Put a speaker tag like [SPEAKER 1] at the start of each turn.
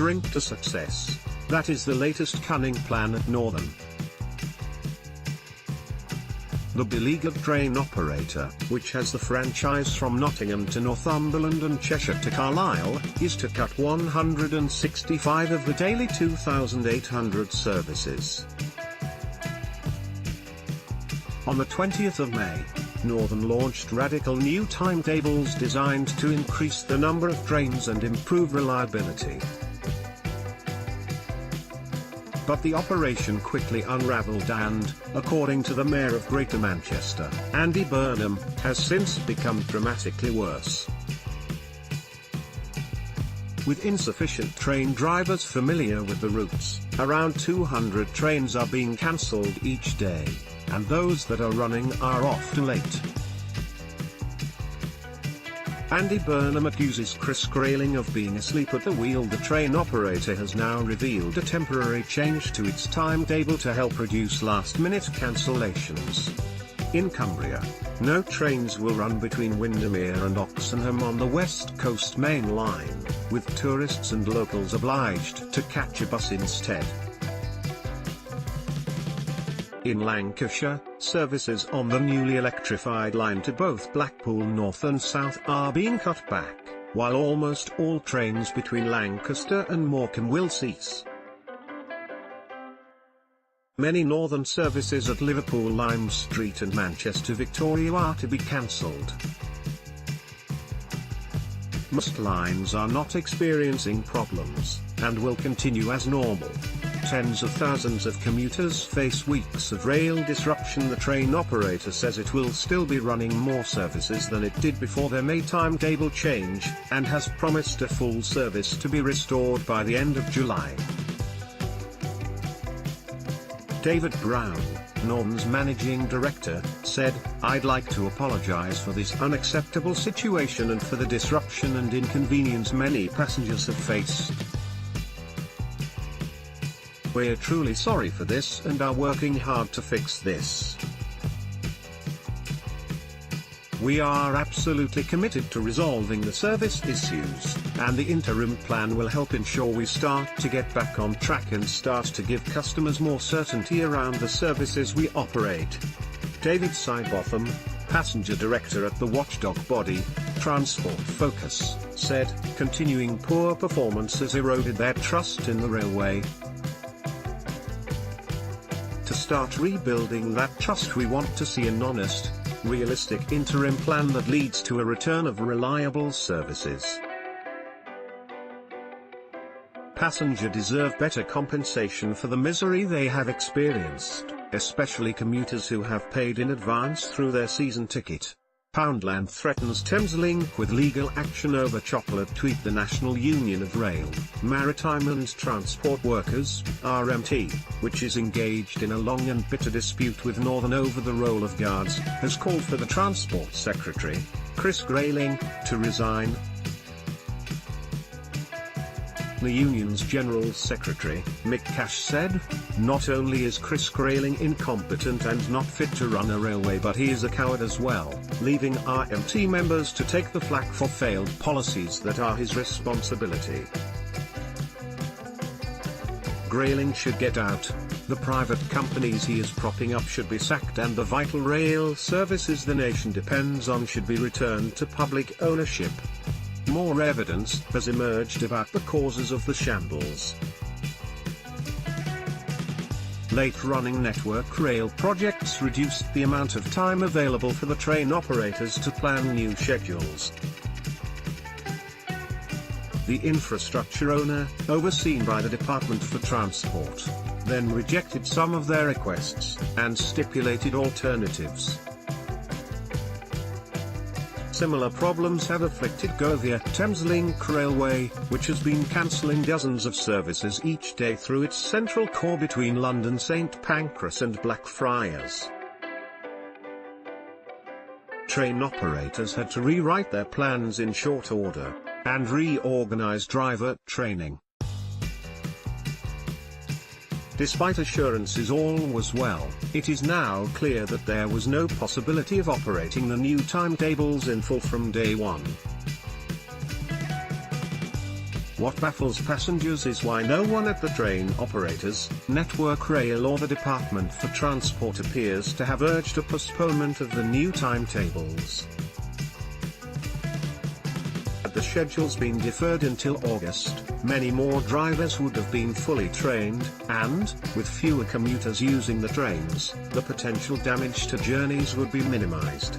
[SPEAKER 1] restructuring to success. That is the latest cunning plan at Northern. The beleaguered train operator, which has the franchise from Nottingham to Northumberland and Cheshire to Carlisle, is to cut 165 of the daily 2,800 services. On the 20th of May, Northern launched radical new timetables designed to increase the number of trains and improve reliability. But the operation quickly unravelled and, according to the Mayor of Greater Manchester, Andy Burnham, has since become dramatically worse. With insufficient train drivers familiar with the routes, around 200 trains are being cancelled each day, and those that are running are often late. Andy Burnham accuses Chris Grayling of being asleep at the wheel. The train operator has now revealed a temporary change to its timetable to help reduce last-minute cancellations. In Cumbria, no trains will run between Windermere and Oxenham on the West Coast Main Line, with tourists and locals obliged to catch a bus instead. In Lancashire, services on the newly electrified line to both Blackpool North and South are being cut back, while almost all trains between Lancaster and Morecambe will cease. Many Northern services at Liverpool Lime Street and Manchester Victoria are to be cancelled. Most lines are not experiencing problems, and will continue as normal. Tens of thousands of commuters face weeks of rail disruption. The train operator says it will still be running more services than it did before their May timetable change, and has promised a full service to be restored by the end of July. David Brown, Northern's managing director, said, "I'd like to apologise for this unacceptable situation and for the disruption and inconvenience many passengers have faced. We're truly sorry for this and are working hard to fix this. We are absolutely committed to resolving the service issues, and the interim plan will help ensure we start to get back on track and start to give customers more certainty around the services we operate." David Sidebotham, passenger director at the watchdog body, Transport Focus, said, "Continuing poor performance has eroded their trust in the railway. To start rebuilding that trust, we want to see an honest, realistic interim plan that leads to a return of reliable services. Passengers deserve better compensation for the misery they have experienced, especially commuters who have paid in advance through their season ticket." Poundland threatens Thameslink with legal action over chocolate. Tweet: The National Union of Rail, Maritime and Transport Workers, RMT, which is engaged in a long and bitter dispute with Northern over the role of guards, has called for the Transport Secretary, Chris Grayling, to resign. The union's General Secretary, Mick Cash, said, "Not only is Chris Grayling incompetent and not fit to run a railway, but he is a coward as well, leaving RMT members to take the flak for failed policies that are his responsibility. Grayling should get out. The private companies he is propping up should be sacked, and the vital rail services the nation depends on should be returned to public ownership." More evidence has emerged about the causes of the shambles. Late-running network rail projects reduced the amount of time available for the train operators to plan new schedules. The infrastructure owner, overseen by the Department for Transport, then rejected some of their requests, and stipulated alternatives. Similar problems have afflicted Govia Thameslink Railway, which has been cancelling dozens of services each day through its central core between London St Pancras and Blackfriars. Train operators had to rewrite their plans in short order, and reorganise driver training. Despite assurances all was well, it is now clear that there was no possibility of operating the new timetables in full from day one. What baffles passengers is why no one at the train operators, Network Rail or the Department for Transport appears to have urged a postponement of the new timetables. Had the schedules been deferred until August, many more drivers would have been fully trained, and, with fewer commuters using the trains, the potential damage to journeys would be minimized.